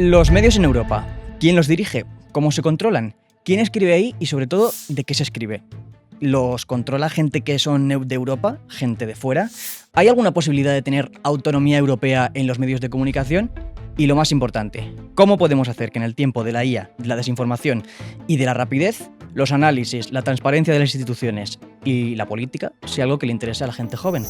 Los medios en Europa. ¿Quién los dirige? ¿Cómo se controlan? ¿Quién escribe ahí? Y sobre todo, ¿de qué se escribe? ¿Los controla gente que son de Europa? ¿Gente de fuera? ¿Hay alguna posibilidad de tener autonomía europea en los medios de comunicación? Y lo más importante, ¿cómo podemos hacer que en el tiempo de la IA, de la desinformación y de la rapidez, los análisis, la transparencia de las instituciones y la política sea algo que le interese a la gente joven?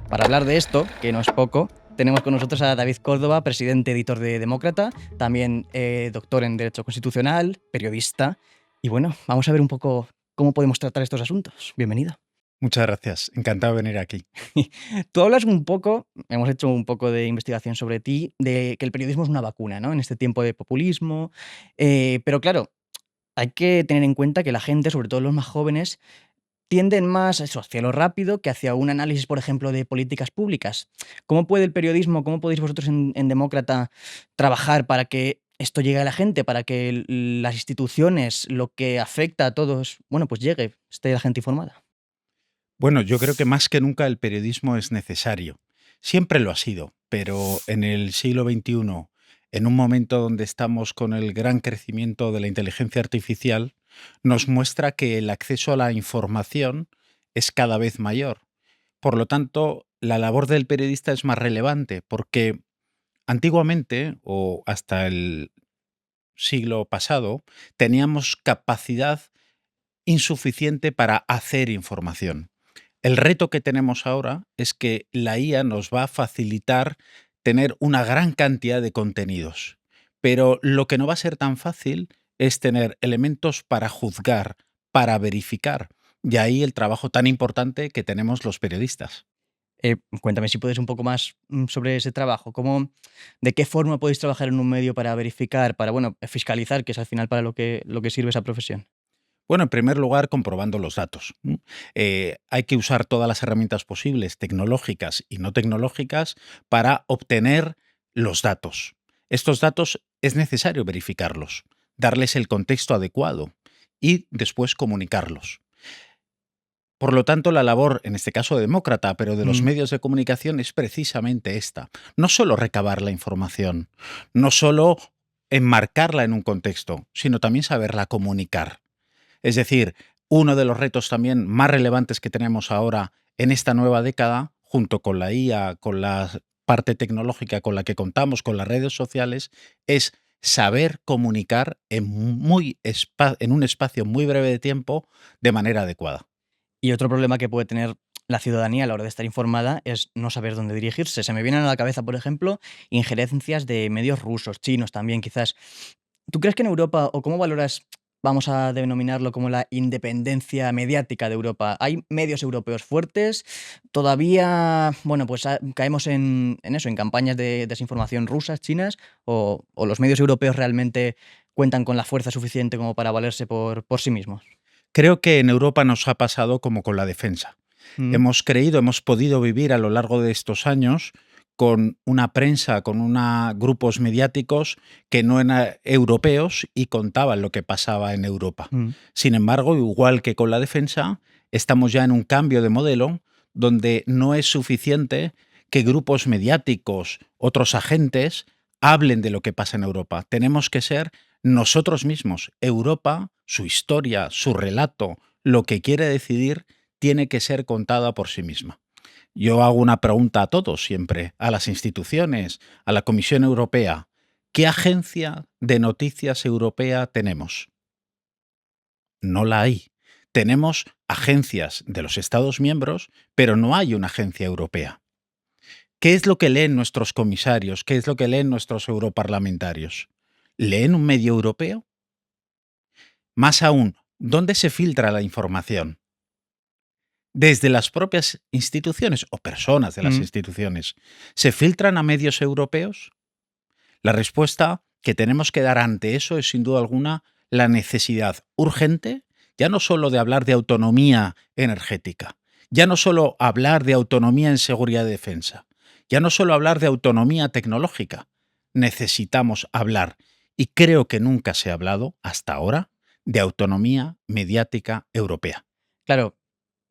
Para hablar de esto, que no es poco, tenemos con nosotros a David Córdoba, presidente editor de Demócrata, también doctor en Derecho Constitucional, periodista. Y bueno, vamos a ver un poco cómo podemos tratar estos asuntos. Bienvenido. Muchas gracias, encantado de venir aquí. Tú hablas un poco, hemos hecho un poco de investigación sobre ti, de que el periodismo es una vacuna, ¿no? En este tiempo de populismo. Pero claro, hay que tener en cuenta que la gente, sobre todo los más jóvenes, tienden más a eso, hacia lo rápido que hacia un análisis, por ejemplo, de políticas públicas. ¿Cómo puede el periodismo, cómo podéis vosotros en Demócrata trabajar para que esto llegue a la gente, para que las instituciones, lo que afecta a todos, bueno, pues llegue, esté la gente informada? Bueno, yo creo que más que nunca el periodismo es necesario. Siempre lo ha sido, pero en el siglo XXI, en un momento donde estamos con el gran crecimiento de la inteligencia artificial, nos muestra que el acceso a la información es cada vez mayor. Por lo tanto, la labor del periodista es más relevante porque antiguamente, o hasta el siglo pasado, teníamos capacidad insuficiente para hacer información. El reto que tenemos ahora es que la IA nos va a facilitar tener una gran cantidad de contenidos, pero lo que no va a ser tan fácil es tener elementos para juzgar, para verificar, y ahí el trabajo tan importante que tenemos los periodistas. Cuéntame si puedes un poco más sobre ese trabajo. ¿De qué forma podéis trabajar en un medio para verificar, para bueno, fiscalizar, que es al final para lo que sirve esa profesión? Bueno, en primer lugar, comprobando los datos. Hay que usar todas las herramientas posibles, tecnológicas y no tecnológicas, para obtener los datos. Estos datos es necesario verificarlos, darles el contexto adecuado y después comunicarlos. Por lo tanto, la labor, en este caso demócrata, pero de los Mm. medios de comunicación es precisamente esta. No solo recabar la información, no solo enmarcarla en un contexto, sino también saberla comunicar. Es decir, uno de los retos también más relevantes que tenemos ahora en esta nueva década, junto con la IA, con la parte tecnológica con la que contamos, con las redes sociales, es saber comunicar en un espacio muy breve de tiempo de manera adecuada. Y otro problema que puede tener la ciudadanía a la hora de estar informada es no saber dónde dirigirse. Se me vienen a la cabeza, por ejemplo, injerencias de medios rusos, chinos también, quizás. ¿Tú crees que en Europa, o cómo valoras, vamos a denominarlo como la independencia mediática de Europa? ¿Hay medios europeos fuertes? ¿Todavía, bueno, pues caemos en eso, en campañas de desinformación rusas, chinas? ¿O los medios europeos realmente cuentan con la fuerza suficiente como para valerse por sí mismos? Creo que en Europa nos ha pasado como con la defensa. Mm. Hemos podido vivir a lo largo de estos años con una prensa, grupos mediáticos que no eran europeos y contaban lo que pasaba en Europa. Mm. Sin embargo, igual que con la defensa, estamos ya en un cambio de modelo donde no es suficiente que grupos mediáticos, otros agentes, hablen de lo que pasa en Europa. Tenemos que ser nosotros mismos. Europa, su historia, su relato, lo que quiere decidir, tiene que ser contada por sí misma. Yo hago una pregunta a todos siempre, a las instituciones, a la Comisión Europea. ¿Qué agencia de noticias europea tenemos? No la hay. Tenemos agencias de los Estados miembros, pero no hay una agencia europea. ¿Qué es lo que leen nuestros comisarios? ¿Qué es lo que leen nuestros europarlamentarios? ¿Leen un medio europeo? Más aún, ¿dónde se filtra la información? Desde las propias instituciones o personas de las Mm. instituciones, ¿se filtran a medios europeos? La respuesta que tenemos que dar ante eso es sin duda alguna la necesidad urgente, ya no solo de hablar de autonomía energética, ya no solo hablar de autonomía en seguridad y defensa, ya no solo hablar de autonomía tecnológica, necesitamos hablar Y creo que nunca se ha hablado, hasta ahora, de autonomía mediática europea. Claro,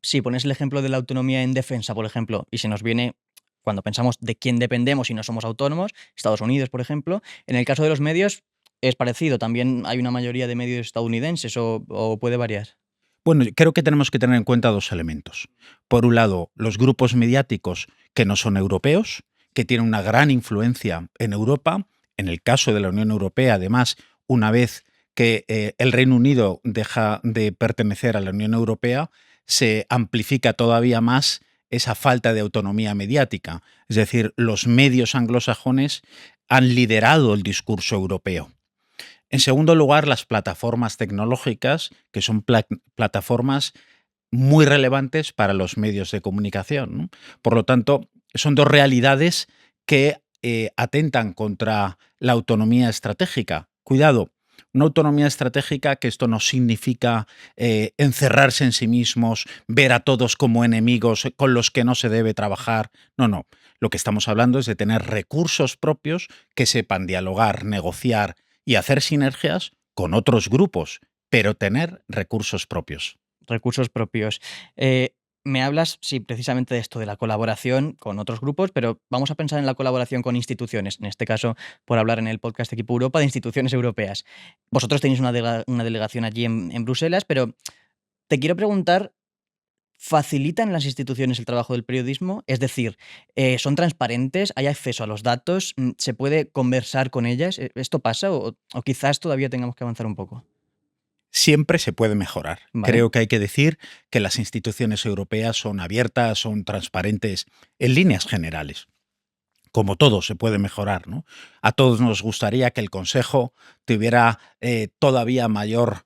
si pones el ejemplo de la autonomía en defensa, por ejemplo, y se nos viene, cuando pensamos de quién dependemos y no somos autónomos, Estados Unidos, por ejemplo, en el caso de los medios es parecido, también hay una mayoría de medios estadounidenses o puede variar. Bueno, creo que tenemos que tener en cuenta dos elementos. Por un lado, los grupos mediáticos que no son europeos, que tienen una gran influencia en Europa. En el caso de la Unión Europea, además, una vez que el Reino Unido deja de pertenecer a la Unión Europea, se amplifica todavía más esa falta de autonomía mediática. Es decir, los medios anglosajones han liderado el discurso europeo. En segundo lugar, las plataformas tecnológicas, que son plataformas muy relevantes para los medios de comunicación, ¿no? Por lo tanto, son dos realidades que atentan contra la autonomía estratégica. Cuidado, una autonomía estratégica, que esto no significa encerrarse en sí mismos, ver a todos como enemigos con los que no se debe trabajar. No, no. Lo que estamos hablando es de tener recursos propios que sepan dialogar, negociar y hacer sinergias con otros grupos, pero tener recursos propios. Recursos propios. Me hablas, sí, precisamente de esto, de la colaboración con otros grupos, pero vamos a pensar en la colaboración con instituciones, en este caso, por hablar en el podcast Equipo Europa, de instituciones europeas. Vosotros tenéis una delegación allí en Bruselas, pero te quiero preguntar, ¿facilitan las instituciones el trabajo del periodismo? Es decir, ¿son transparentes? ¿Hay acceso a los datos? ¿Se puede conversar con ellas? ¿Esto pasa o quizás todavía tengamos que avanzar un poco? Siempre se puede mejorar. Vale, Creo que hay que decir que las instituciones europeas son abiertas, son transparentes en líneas generales. Como todo se puede mejorar, ¿no? A todos nos gustaría que el Consejo tuviera todavía mayor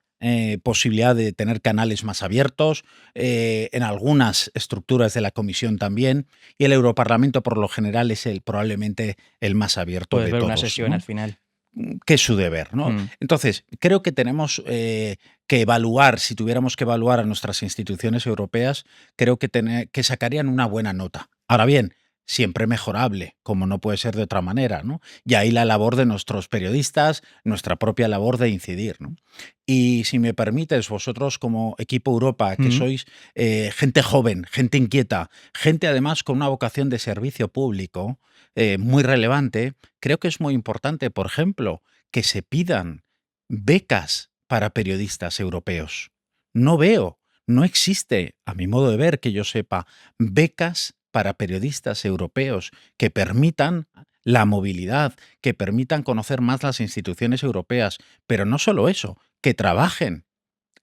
posibilidad de tener canales más abiertos, en algunas estructuras de la Comisión también, y el Europarlamento por lo general es probablemente el más abierto puedes de ver una todos, sesión al ¿no? final. Que es su deber, ¿no? Mm. Entonces, creo que tenemos que evaluar, si tuviéramos que evaluar a nuestras instituciones europeas, creo que sacarían una buena nota. Ahora bien, siempre mejorable, como no puede ser de otra manera, ¿no? Y ahí la labor de nuestros periodistas, nuestra propia labor de incidir, ¿no? Y si me permites, vosotros como Equipo Europa, que Mm. sois gente joven, gente inquieta, gente además con una vocación de servicio público muy relevante, creo que es muy importante, por ejemplo, que se pidan becas para periodistas europeos. No veo, no existe, a mi modo de ver, que yo sepa, becas para periodistas europeos que permitan la movilidad, que permitan conocer más las instituciones europeas, pero no solo eso, que trabajen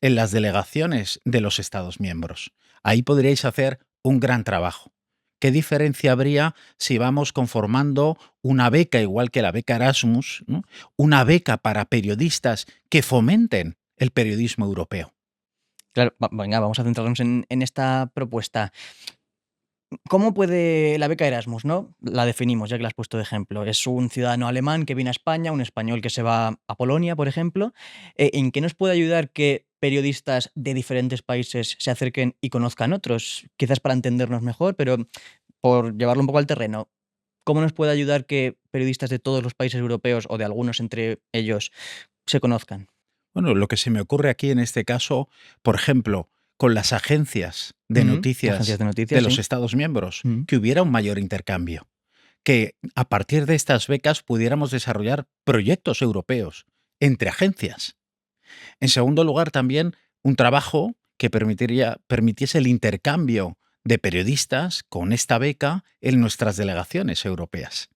en las delegaciones de los Estados miembros. Ahí podríais hacer un gran trabajo. ¿Qué diferencia habría si vamos conformando una beca, igual que la beca Erasmus, ¿no? Una beca para periodistas que fomenten el periodismo europeo? Claro, venga, vamos a centrarnos en esta propuesta. ¿Cómo puede la beca Erasmus, no? La definimos, ya que la has puesto de ejemplo. Es un ciudadano alemán que viene a España, un español que se va a Polonia, por ejemplo. ¿En qué nos puede ayudar que periodistas de diferentes países se acerquen y conozcan otros? Quizás para entendernos mejor, pero por llevarlo un poco al terreno. ¿Cómo nos puede ayudar que periodistas de todos los países europeos o de algunos entre ellos se conozcan? Bueno, lo que se me ocurre aquí en este caso, por ejemplo, con las agencias de Agencias noticias de de noticias, los sí. Estados miembros, Mm. que hubiera un mayor intercambio, que a partir de estas becas pudiéramos desarrollar proyectos europeos entre agencias. En segundo lugar, también un trabajo que permitiese el intercambio de periodistas con esta beca en nuestras delegaciones europeas.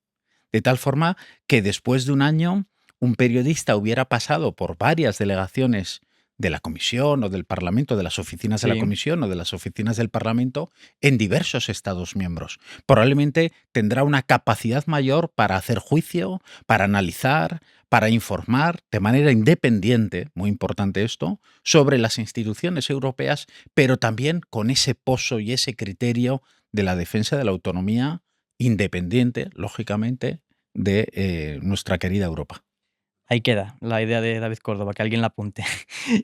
De tal forma que después de un año un periodista hubiera pasado por varias delegaciones de la Comisión o del Parlamento, de las oficinas de la Sí. Comisión o de las oficinas del Parlamento en diversos Estados miembros. Probablemente tendrá una capacidad mayor para hacer juicio, para analizar, para informar de manera independiente, muy importante esto, sobre las instituciones europeas, pero también con ese pozo y ese criterio de la defensa de la autonomía independiente, lógicamente, de nuestra querida Europa. Ahí queda la idea de David Córdoba, que alguien la apunte.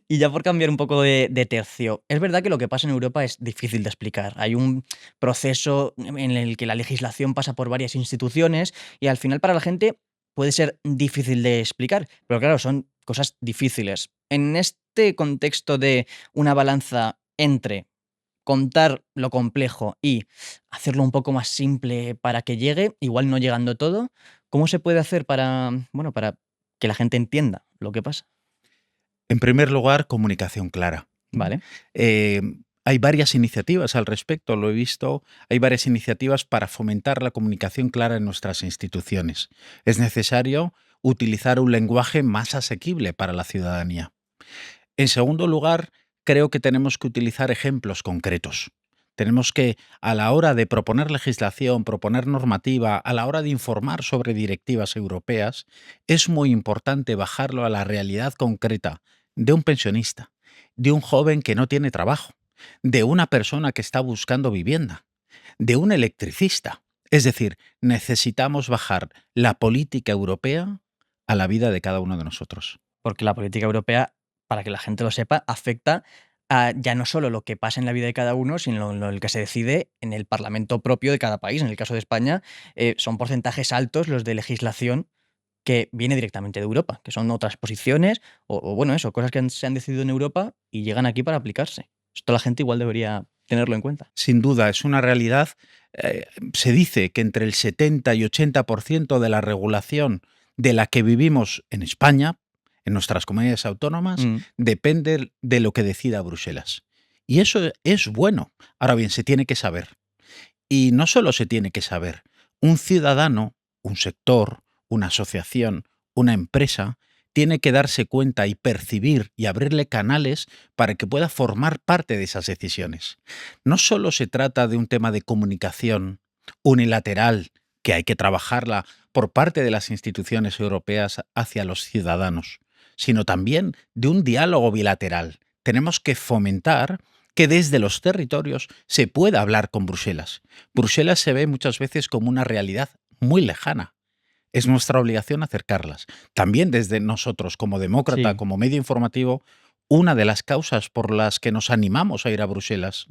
Y ya por cambiar un poco de tercio, es verdad que lo que pasa en Europa es difícil de explicar. Hay un proceso en el que la legislación pasa por varias instituciones y al final para la gente puede ser difícil de explicar, pero claro, son cosas difíciles. En este contexto de una balanza entre contar lo complejo y hacerlo un poco más simple para que llegue, igual no llegando todo, ¿cómo se puede hacer para, bueno, para que la gente entienda lo que pasa? En primer lugar, comunicación clara. Vale. Eh, Hay varias iniciativas al respecto, lo he visto, hay varias iniciativas para fomentar la comunicación clara en nuestras instituciones. Es necesario utilizar un lenguaje más asequible para la ciudadanía. En segundo lugar, creo que tenemos que utilizar ejemplos concretos. Tenemos que, a la hora de proponer legislación, proponer normativa, a la hora de informar sobre directivas europeas, es muy importante bajarlo a la realidad concreta de un pensionista, de un joven que no tiene trabajo, de una persona que está buscando vivienda, de un electricista. Es decir, necesitamos bajar la política europea a la vida de cada uno de nosotros. Porque la política europea, para que la gente lo sepa, afecta a ya no solo lo que pasa en la vida de cada uno, sino lo que se decide en el Parlamento propio de cada país. En el caso de España, son porcentajes altos los de legislación que viene directamente de Europa, que son otras posiciones o bueno, eso, cosas que se han decidido en Europa y llegan aquí para aplicarse. Esto la gente igual debería tenerlo en cuenta. Sin duda, es una realidad. Se dice que entre el 70 y 80% de la regulación de la que vivimos en España, en nuestras comunidades autónomas, Mm, depende de lo que decida Bruselas. Y eso es bueno. Ahora bien, se tiene que saber. Y no solo se tiene que saber, un ciudadano, un sector, una asociación, una empresa, tiene que darse cuenta y percibir y abrirle canales para que pueda formar parte de esas decisiones. No solo se trata de un tema de comunicación unilateral, que hay que trabajarla por parte de las instituciones europeas hacia los ciudadanos, sino también de un diálogo bilateral. Tenemos que fomentar que desde los territorios se pueda hablar con Bruselas. Bruselas se ve muchas veces como una realidad muy lejana. Es nuestra obligación acercarlas. También desde nosotros, como demócrata, sí. como medio informativo, una de las causas por las que nos animamos a ir a Bruselas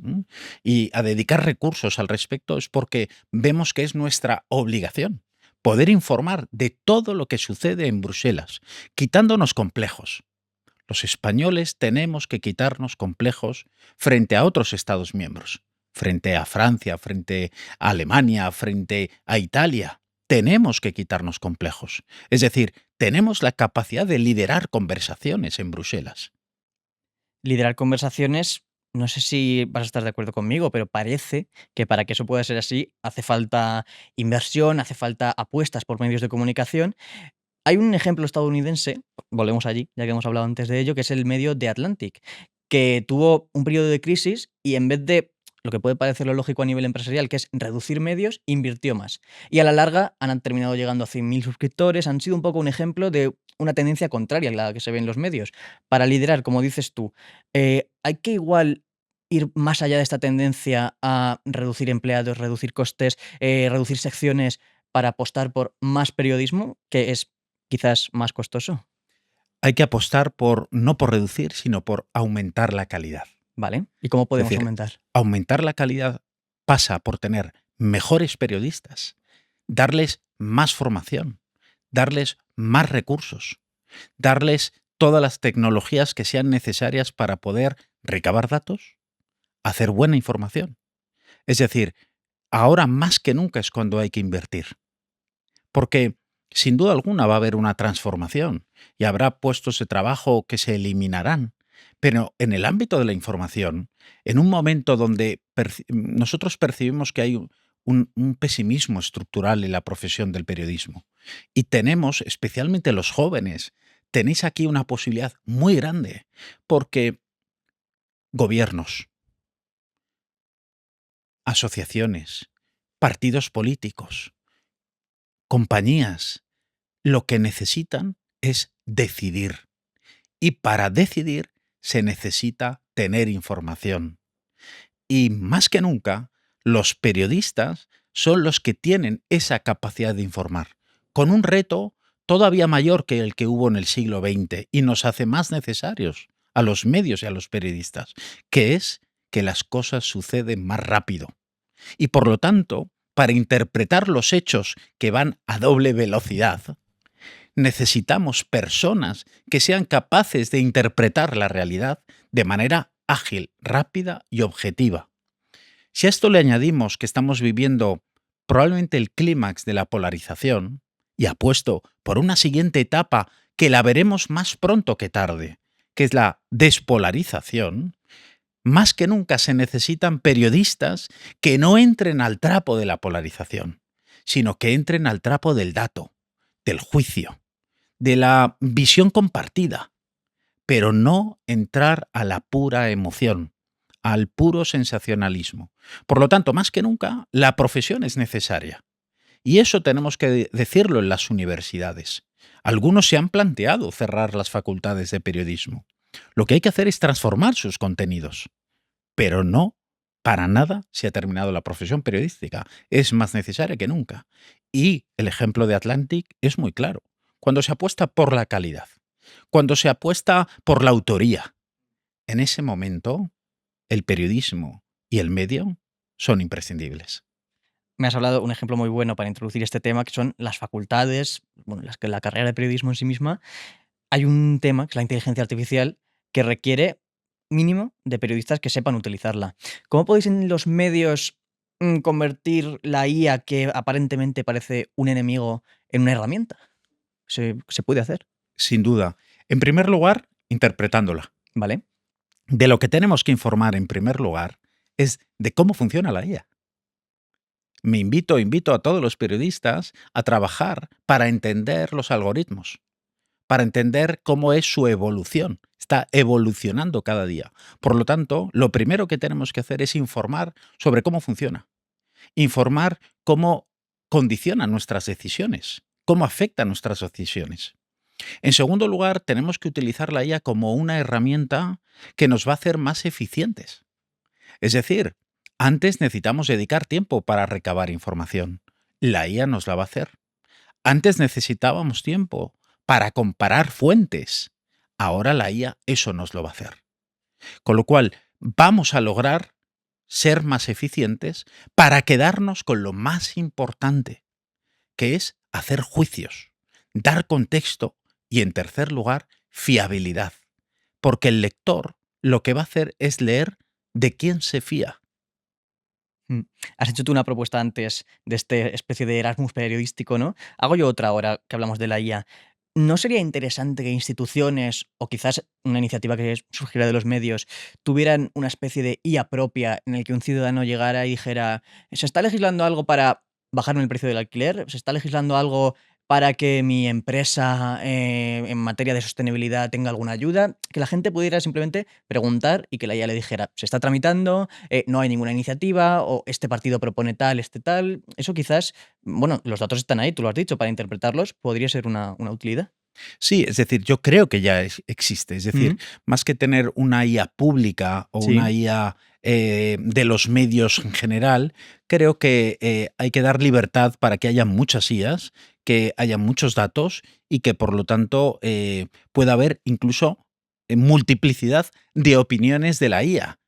y a dedicar recursos al respecto es porque vemos que es nuestra obligación poder informar de todo lo que sucede en Bruselas, quitándonos complejos. Los españoles tenemos que quitarnos complejos frente a otros Estados miembros, frente a Francia, frente a Alemania, frente a Italia. Tenemos que quitarnos complejos. Es decir, tenemos la capacidad de liderar conversaciones en Bruselas. Liderar conversaciones, no sé si vas a estar de acuerdo conmigo, pero parece que para que eso pueda ser así hace falta inversión, hace falta apuestas por medios de comunicación. Hay un ejemplo estadounidense, volvemos allí, ya que hemos hablado antes de ello, que es el medio The Atlantic, que tuvo un periodo de crisis y en vez de lo que puede parecer lo lógico a nivel empresarial, que es reducir medios, invirtió más. Y a la larga han terminado llegando a 100.000 suscriptores, han sido un poco un ejemplo de una tendencia contraria a la que se ve en los medios. Para liderar, como dices tú, hay que igual ir más allá de esta tendencia a reducir empleados, reducir costes, reducir secciones para apostar por más periodismo, que es quizás más costoso, Hay que apostar por no por reducir, sino por aumentar la calidad. ¿vale? ¿Y cómo Es podemos decir, aumentar? aumentar la calidad pasa por tener mejores periodistas, darles más formación, darles más recursos, darles todas las tecnologías que sean necesarias para poder recabar datos, hacer buena información. Es decir, ahora más que nunca es cuando hay que invertir, porque sin duda alguna va a haber una transformación y habrá puestos de trabajo que se eliminarán. Pero en el ámbito de la información, en un momento donde nosotros percibimos que hay un pesimismo estructural en la profesión del periodismo y tenemos, especialmente los jóvenes, tenéis aquí una posibilidad muy grande porque gobiernos, asociaciones, partidos políticos, compañías, lo que necesitan es decidir. Y para decidir se necesita tener información. Y más que nunca, los periodistas son los que tienen esa capacidad de informar, con un reto todavía mayor que el que hubo en el siglo XX y nos hace más necesarios a los medios y a los periodistas, que es que las cosas suceden más rápido. Y por lo tanto, para interpretar los hechos que van a doble velocidad, necesitamos personas que sean capaces de interpretar la realidad de manera ágil, rápida y objetiva. Si a esto le añadimos que estamos viviendo probablemente el clímax de la polarización, y apuesto por una siguiente etapa que la veremos más pronto que tarde, que es la despolarización, más que nunca se necesitan periodistas que no entren al trapo de la polarización, sino que entren al trapo del dato, del juicio, de la visión compartida, pero no entrar a la pura emoción, al puro sensacionalismo. Por lo tanto, más que nunca, la profesión es necesaria. Y eso tenemos que decirlo en las universidades. Algunos se han planteado cerrar las facultades de periodismo. Lo que hay que hacer es transformar sus contenidos. Pero no, para nada se ha terminado la profesión periodística. Es más necesaria que nunca. Y el ejemplo de Atlantic es muy claro. Cuando se apuesta por la calidad, cuando se apuesta por la autoría, en ese momento el periodismo y el medio son imprescindibles. Me has hablado un ejemplo muy bueno para introducir este tema, que son las facultades, bueno, la carrera de periodismo en sí misma. Hay un tema, que es la inteligencia artificial, que requiere mínimo de periodistas que sepan utilizarla. ¿Cómo podéis en los medios convertir la IA, que aparentemente parece un enemigo, en una herramienta? ¿Se puede hacer? Sin duda. En primer lugar, interpretándola. ¿Vale? De lo que tenemos que informar en primer lugar es de cómo funciona la IA. Invito a todos los periodistas a trabajar para entender los algoritmos, para entender cómo es su evolución. Está evolucionando cada día. Por lo tanto, lo primero que tenemos que hacer es informar sobre cómo funciona. Informar cómo condiciona nuestras decisiones, cómo afecta nuestras decisiones. En segundo lugar, tenemos que utilizar la IA como una herramienta que nos va a hacer más eficientes. Es decir, antes necesitamos dedicar tiempo para recabar información. La IA nos la va a hacer. Antes necesitábamos tiempo para comparar fuentes. Ahora la IA eso nos lo va a hacer. Con lo cual, vamos a lograr ser más eficientes para quedarnos con lo más importante, que es hacer juicios, dar contexto y, en tercer lugar, fiabilidad. Porque el lector lo que va a hacer es leer de quién se fía. Has hecho tú una propuesta antes de este especie de Erasmus periodístico, ¿no? Hago yo otra ahora que hablamos de la IA. ¿No sería interesante que instituciones, o quizás una iniciativa que surgiera de los medios, tuvieran una especie de IA propia en el que un ciudadano llegara y dijera: ¿se está legislando algo para bajarme el precio del alquiler? ¿Se está legislando algo para que mi empresa, en materia de sostenibilidad, tenga alguna ayuda? Que la gente pudiera simplemente preguntar y que la IA le dijera: se está tramitando, no hay ninguna iniciativa, o este partido propone tal, este tal. Eso quizás, bueno, los datos están ahí, tú lo has dicho, para interpretarlos podría ser una utilidad. Sí, es decir, yo creo que ya existe. Es decir, Mm, más que tener una IA pública o una sí. IA de los medios en general, creo que hay que dar libertad para que haya muchas IAs, que haya muchos datos y que por lo tanto pueda haber incluso multiplicidad de opiniones de la IA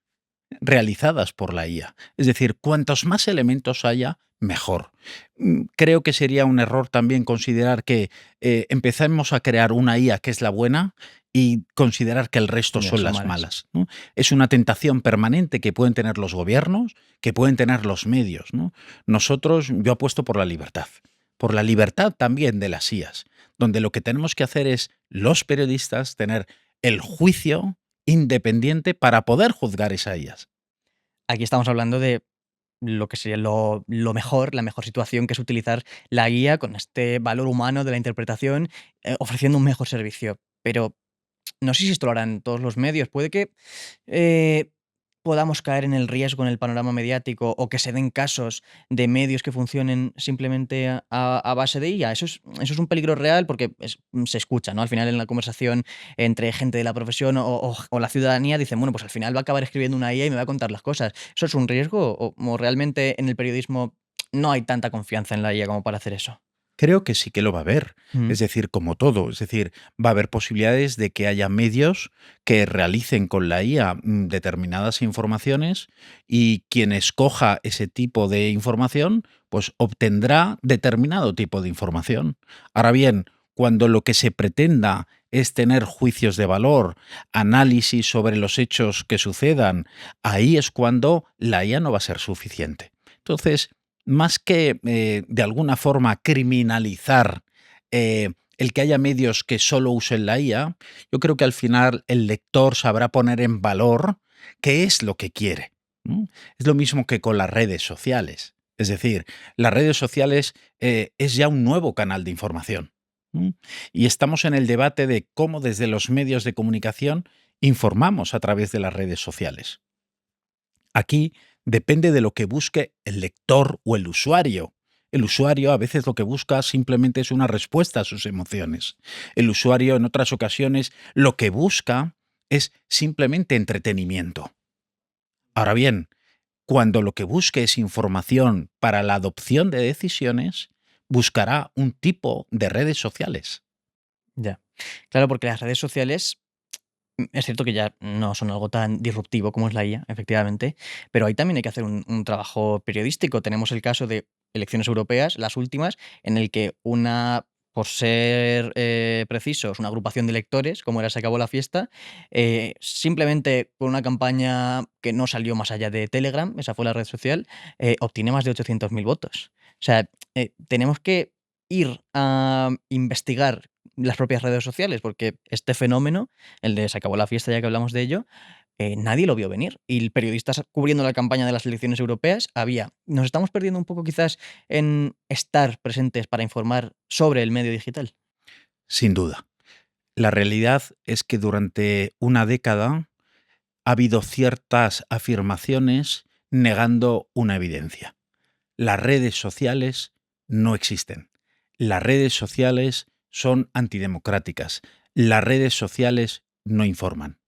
realizadas por la IA. Es decir, cuantos más elementos haya, mejor. Creo que sería un error también considerar que empecemos a crear una IA que es la buena y considerar que el resto Ya, son son las malas. malas, ¿no? Es una tentación permanente que pueden tener los gobiernos, que pueden tener los medios, ¿no? Yo apuesto por la libertad también de las IAs, donde lo que tenemos que hacer es los periodistas tener el juicio independiente para poder juzgar esas IAs. Aquí estamos hablando de lo que sería lo mejor, la mejor situación, que es utilizar la guía con este valor humano de la interpretación, ofreciendo un mejor servicio. Pero no sé si esto lo harán todos los medios. Puede que eh, podamos caer en el riesgo en el panorama mediático, o que se den casos de medios que funcionen simplemente a base de IA. Eso es un peligro real, porque se escucha, ¿no? Al final, en la conversación entre gente de la profesión o la ciudadanía, dicen: bueno, pues al final va a acabar escribiendo una IA y me va a contar las cosas. ¿Eso es un riesgo, o realmente en el periodismo no hay tanta confianza en la IA como para hacer eso? Creo que sí que lo va a haber. Mm, Es decir, como todo, es decir, va a haber posibilidades de que haya medios que realicen con la IA determinadas informaciones y quien escoja ese tipo de información, pues obtendrá determinado tipo de información. Ahora bien, cuando lo que se pretenda es tener juicios de valor, análisis sobre los hechos que sucedan, ahí es cuando la IA no va a ser suficiente. Entonces, más que de alguna forma criminalizar el que haya medios que solo usen la IA, yo creo que al final el lector sabrá poner en valor qué es lo que quiere, ¿no? Es lo mismo que con las redes sociales. Es decir, las redes sociales es ya un nuevo canal de información. ¿No? Y estamos en el debate de cómo desde los medios de comunicación informamos a través de las redes sociales. Aquí depende de lo que busque el lector o el usuario. El usuario a veces lo que busca simplemente es una respuesta a sus emociones. El usuario en otras ocasiones lo que busca es simplemente entretenimiento. Ahora bien, cuando lo que busque es información para la adopción de decisiones, buscará un tipo de redes sociales. Ya. Claro, porque las redes sociales, es cierto que ya no son algo tan disruptivo como es la IA, efectivamente, pero ahí también hay que hacer un trabajo periodístico. Tenemos el caso de elecciones europeas, las últimas, en el que por ser precisos, una agrupación de electores, como era Se acabó la fiesta, simplemente con una campaña que no salió más allá de Telegram, esa fue la red social, obtiene más de 800.000 votos. O sea, tenemos que ir a investigar las propias redes sociales, porque este fenómeno, el de Se acabó la fiesta, ya que hablamos de ello, nadie lo vio venir. Y periodistas cubriendo la campaña de las elecciones europeas había. Nos estamos perdiendo un poco quizás en estar presentes para informar sobre el medio digital. Sin duda. La realidad es que durante una década ha habido ciertas afirmaciones negando una evidencia. Las redes sociales no existen. Las redes sociales son antidemocráticas. Las redes sociales no informan.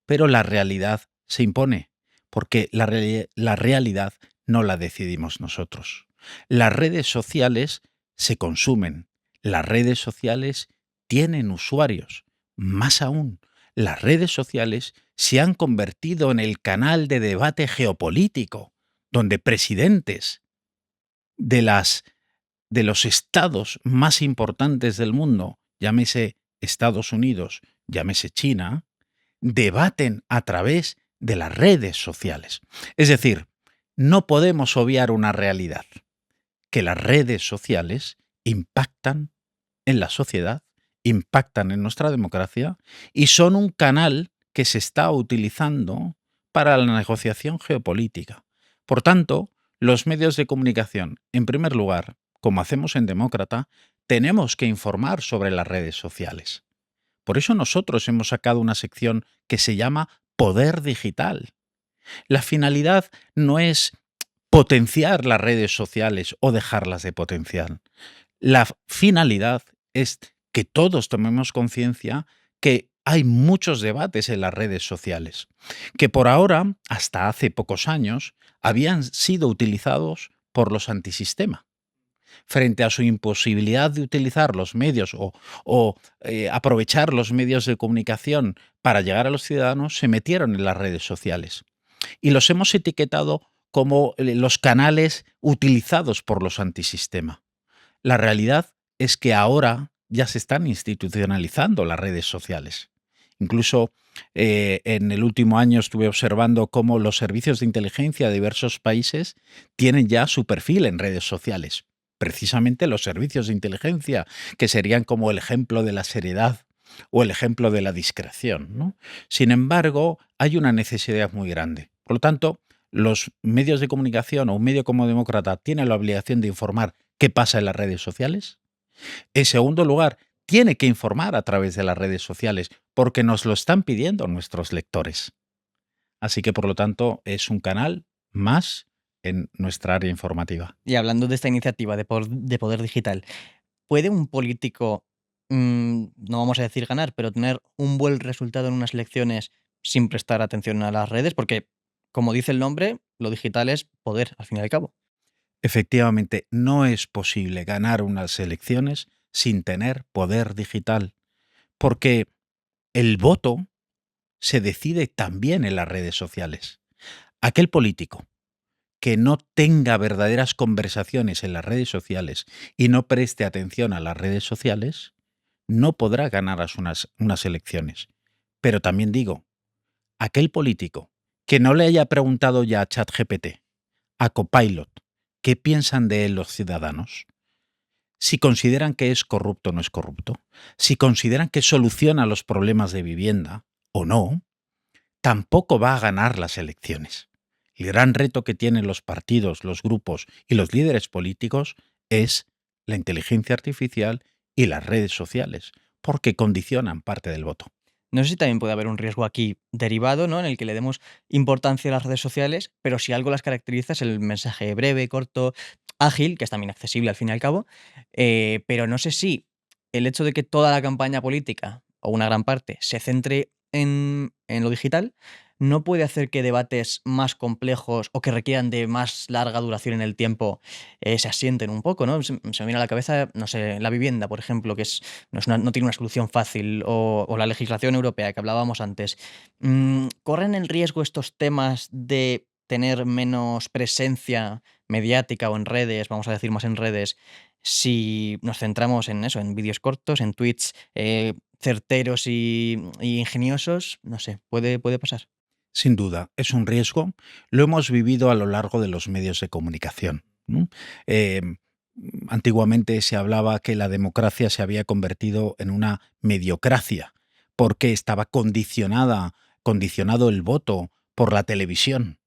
Pero la realidad se impone, porque la realidad no la decidimos nosotros. Las redes sociales se consumen. Las redes sociales tienen usuarios. Más aún, las redes sociales se han convertido en el canal de debate geopolítico, donde presidentes de de los estados más importantes del mundo, llámese Estados Unidos, llámese China, debaten a través de las redes sociales. Es decir, no podemos obviar una realidad, que las redes sociales impactan en la sociedad, impactan en nuestra democracia y son un canal que se está utilizando para la negociación geopolítica. Por tanto, los medios de comunicación, en primer lugar, como hacemos en Demócrata, tenemos que informar sobre las redes sociales. Por eso nosotros hemos sacado una sección que se llama Poder Digital. La finalidad no es potenciar las redes sociales o dejarlas de potenciar. La finalidad es que todos tomemos conciencia que hay muchos debates en las redes sociales, que por ahora, hasta hace pocos años, habían sido utilizados por los antisistema. Frente a su imposibilidad de utilizar los medios o aprovechar los medios de comunicación para llegar a los ciudadanos, se metieron en las redes sociales. Y los hemos etiquetado como los canales utilizados por los antisistema. La realidad es que ahora ya se están institucionalizando las redes sociales. Incluso en el último año estuve observando cómo los servicios de inteligencia de diversos países tienen ya su perfil en redes sociales. Precisamente los servicios de inteligencia, que serían como el ejemplo de la seriedad o el ejemplo de la discreción, ¿no? Sin embargo, hay una necesidad muy grande. Por lo tanto, los medios de comunicación o un medio como Demócrata tiene la obligación de informar qué pasa en las redes sociales. En segundo lugar, tiene que informar a través de las redes sociales porque nos lo están pidiendo nuestros lectores. Así que, por lo tanto, es un canal más en nuestra área informativa. Y hablando de esta iniciativa de poder digital, ¿puede un político, no vamos a decir ganar, pero tener un buen resultado en unas elecciones sin prestar atención a las redes? Porque, como dice el nombre, lo digital es poder, al fin y al cabo. Efectivamente, no es posible ganar unas elecciones sin tener poder digital, porque el voto se decide también en las redes sociales. Aquel político que no tenga verdaderas conversaciones en las redes sociales y no preste atención a las redes sociales, no podrá ganar unas elecciones. Pero también digo, aquel político que no le haya preguntado ya a ChatGPT, a Copilot, qué piensan de él los ciudadanos, si consideran que es corrupto o no es corrupto, si consideran que soluciona los problemas de vivienda o no, tampoco va a ganar las elecciones. El gran reto que tienen los partidos, los grupos y los líderes políticos es la inteligencia artificial y las redes sociales, porque condicionan parte del voto. No sé si también puede haber un riesgo aquí derivado, ¿no? En el que le demos importancia a las redes sociales, pero si algo las caracteriza es el mensaje breve, corto, ágil, que es también accesible al fin y al cabo. Pero no sé si el hecho de que toda la campaña política, o una gran parte, se centre en lo digital, no puede hacer que debates más complejos o que requieran de más larga duración en el tiempo se asienten un poco, ¿no? Se me viene a la cabeza, no sé, la vivienda, por ejemplo, que es no tiene una solución fácil, o la legislación europea que hablábamos antes. ¿Corren el riesgo estos temas de tener menos presencia mediática o en redes, vamos a decir más en redes, si nos centramos en eso, en vídeos cortos, en tweets certeros y ingeniosos? No sé, puede pasar. Sin duda, es un riesgo. Lo hemos vivido a lo largo de los medios de comunicación, ¿no? Antiguamente se hablaba que la democracia se había convertido en una mediocracia porque estaba condicionado el voto por la televisión.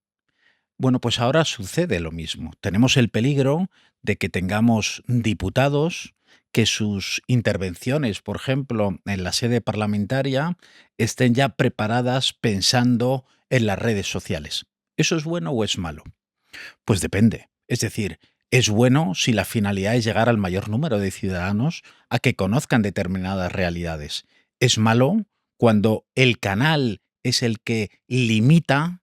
Bueno, pues ahora sucede lo mismo. Tenemos el peligro de que tengamos diputados que sus intervenciones, por ejemplo, en la sede parlamentaria, estén ya preparadas pensando en las redes sociales. ¿Eso es bueno o es malo? Pues depende. Es decir, es bueno si la finalidad es llegar al mayor número de ciudadanos a que conozcan determinadas realidades. Es malo cuando el canal es el que limita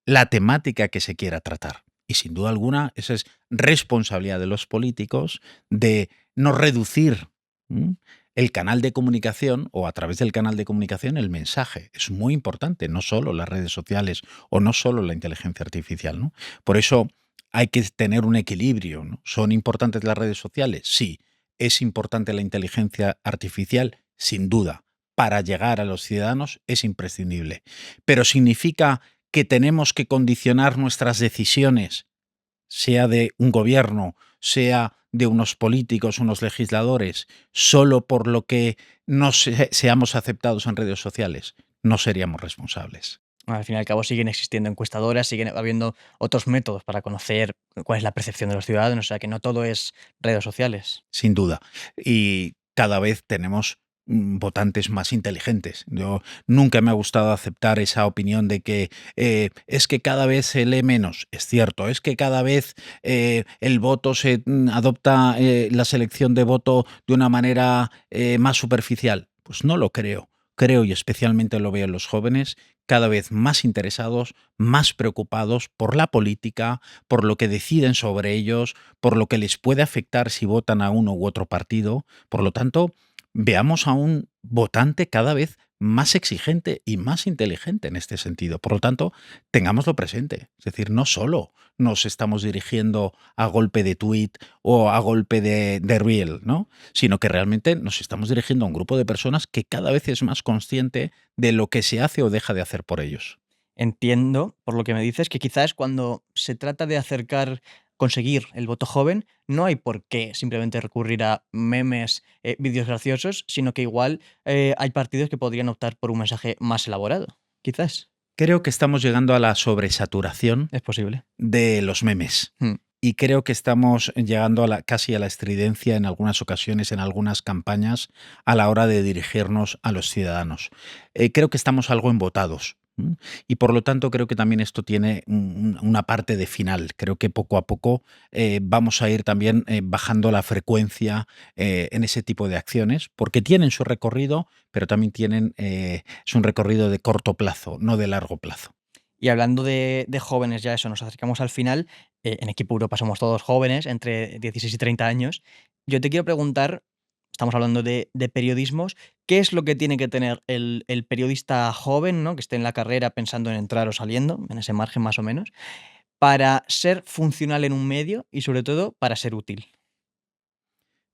la temática que se quiera tratar. Y sin duda alguna, esa es responsabilidad de los políticos de no reducir el canal de comunicación o a través del canal de comunicación el mensaje. Es muy importante, no solo las redes sociales o no solo la inteligencia artificial, ¿no? Por eso hay que tener un equilibrio, ¿no? ¿Son importantes las redes sociales? Sí. ¿Es importante la inteligencia artificial? Sin duda. Para llegar a los ciudadanos es imprescindible. Pero significa que tenemos que condicionar nuestras decisiones, sea de un gobierno, sea de unos políticos, unos legisladores, solo por lo que no seamos aceptados en redes sociales. No seríamos responsables. Al fin y al cabo siguen existiendo encuestadoras, siguen habiendo otros métodos para conocer cuál es la percepción de los ciudadanos, o sea que no todo es redes sociales. Sin duda. Y cada vez tenemos votantes más inteligentes. Yo nunca me ha gustado aceptar esa opinión de que es que cada vez se lee menos. Es cierto, es que cada vez el voto se adopta la selección de voto de una manera más superficial. Pues no lo creo. Creo, y especialmente lo veo en los jóvenes, cada vez más interesados, más preocupados por la política, por lo que deciden sobre ellos, por lo que les puede afectar si votan a uno u otro partido. Por lo tanto, veamos a un votante cada vez más exigente y más inteligente en este sentido. Por lo tanto, tengámoslo presente. Es decir, no solo nos estamos dirigiendo a golpe de tweet o a golpe de reel, ¿no? Sino que realmente nos estamos dirigiendo a un grupo de personas que cada vez es más consciente de lo que se hace o deja de hacer por ellos. Entiendo, por lo que me dices, que quizás cuando se trata de conseguir el voto joven, no hay por qué simplemente recurrir a memes, vídeos graciosos, sino que igual hay partidos que podrían optar por un mensaje más elaborado. Quizás. Creo que estamos llegando a la sobresaturación Es posible. de los memes. Mm. Y creo que estamos llegando casi a la estridencia en algunas ocasiones, en algunas campañas, a la hora de dirigirnos a los ciudadanos. Creo que estamos algo embotados. Y por lo tanto creo que también esto tiene una parte de final. Creo que poco a poco vamos a ir también bajando la frecuencia en ese tipo de acciones, porque tienen su recorrido, pero también es un recorrido de corto plazo, no de largo plazo. Y hablando de jóvenes, ya eso, nos acercamos al final. En Equipo Europa somos todos jóvenes, entre 16 y 30 años. Yo te quiero preguntar, estamos hablando de periodismos, ¿qué es lo que tiene que tener el periodista joven, ¿no? Que esté en la carrera pensando en entrar o saliendo, en ese margen más o menos, para ser funcional en un medio y sobre todo para ser útil?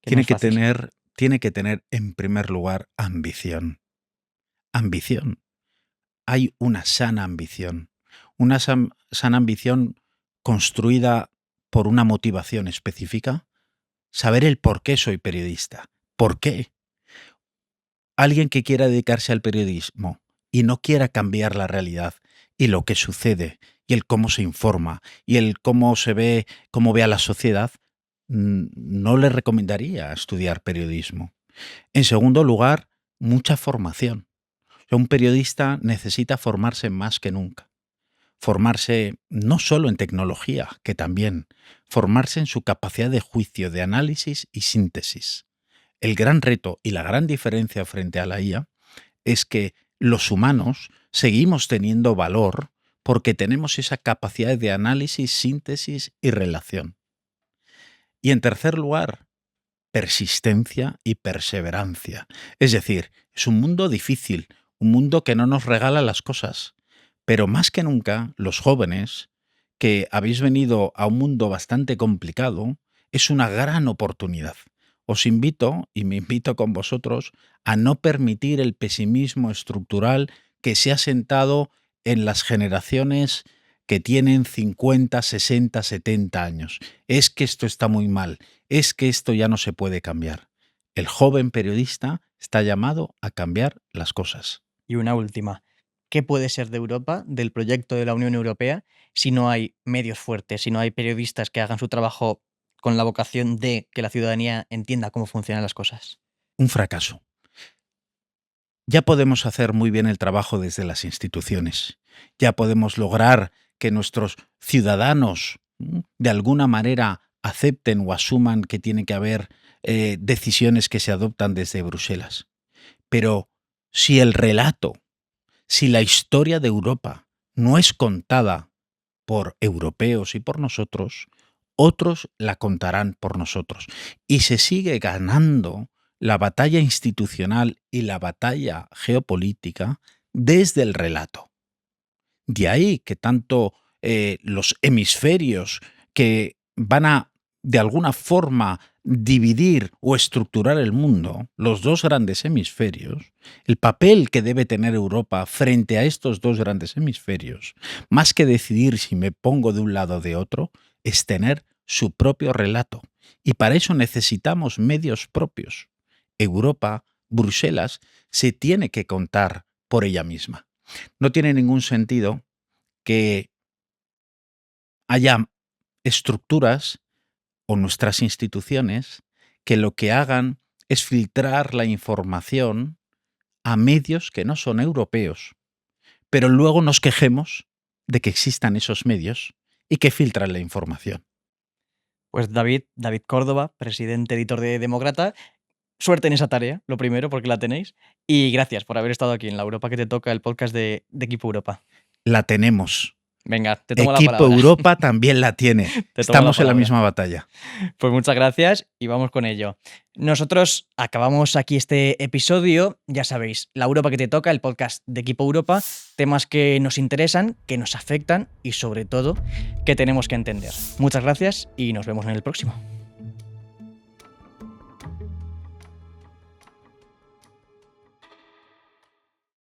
Que no Tiene es que fácil. tener tiene que tener en primer lugar ambición. Ambición. Hay una sana ambición. Una sana ambición construida por una motivación específica. Saber el por qué soy periodista. ¿Por qué? Alguien que quiera dedicarse al periodismo y no quiera cambiar la realidad y lo que sucede y el cómo se informa y el cómo se ve, cómo ve a la sociedad, no le recomendaría estudiar periodismo. En segundo lugar, mucha formación. O sea, un periodista necesita formarse más que nunca. Formarse no solo en tecnología, que también, formarse en su capacidad de juicio, de análisis y síntesis. El gran reto y la gran diferencia frente a la IA es que los humanos seguimos teniendo valor porque tenemos esa capacidad de análisis, síntesis y relación. Y en tercer lugar, persistencia y perseverancia. Es decir, es un mundo difícil, un mundo que no nos regala las cosas. Pero más que nunca, los jóvenes, que habéis venido a un mundo bastante complicado, es una gran oportunidad. Os invito, y me invito con vosotros, a no permitir el pesimismo estructural que se ha sentado en las generaciones que tienen 50, 60, 70 años. Es que esto está muy mal, es que esto ya no se puede cambiar. El joven periodista está llamado a cambiar las cosas. Y una última. ¿Qué puede ser de Europa, del proyecto de la Unión Europea, si no hay medios fuertes, si no hay periodistas que hagan su trabajo con la vocación de que la ciudadanía entienda cómo funcionan las cosas? Un fracaso. Ya podemos hacer muy bien el trabajo desde las instituciones. Ya podemos lograr que nuestros ciudadanos de alguna manera acepten o asuman que tiene que haber decisiones que se adoptan desde Bruselas. Pero si el relato, si la historia de Europa no es contada por europeos y por nosotros, otros la contarán por nosotros. Y se sigue ganando la batalla institucional y la batalla geopolítica desde el relato. De ahí que tanto los hemisferios que van a, de alguna forma, dividir o estructurar el mundo, los dos grandes hemisferios, el papel que debe tener Europa frente a estos dos grandes hemisferios, más que decidir si me pongo de un lado o de otro, es tener su propio relato. Y para eso necesitamos medios propios. Europa, Bruselas, se tiene que contar por ella misma. No tiene ningún sentido que haya estructuras o nuestras instituciones que lo que hagan es filtrar la información a medios que no son europeos, pero luego nos quejemos de que existan esos medios y que filtran la información. Pues David Córdoba, presidente editor de Demócrata, suerte en esa tarea, lo primero, porque la tenéis, y gracias por haber estado aquí en La Europa que te toca, el podcast de Equipo Europa. La tenemos. Venga, te tomo la Equipo palabra. Europa también la tiene. Te tomo Estamos en la palabra. misma batalla. Pues muchas gracias y vamos con ello. Nosotros acabamos aquí este episodio, ya sabéis, La Europa que te toca, el podcast de Equipo Europa, temas que nos interesan, que nos afectan y sobre todo que tenemos que entender. Muchas gracias y nos vemos en el próximo.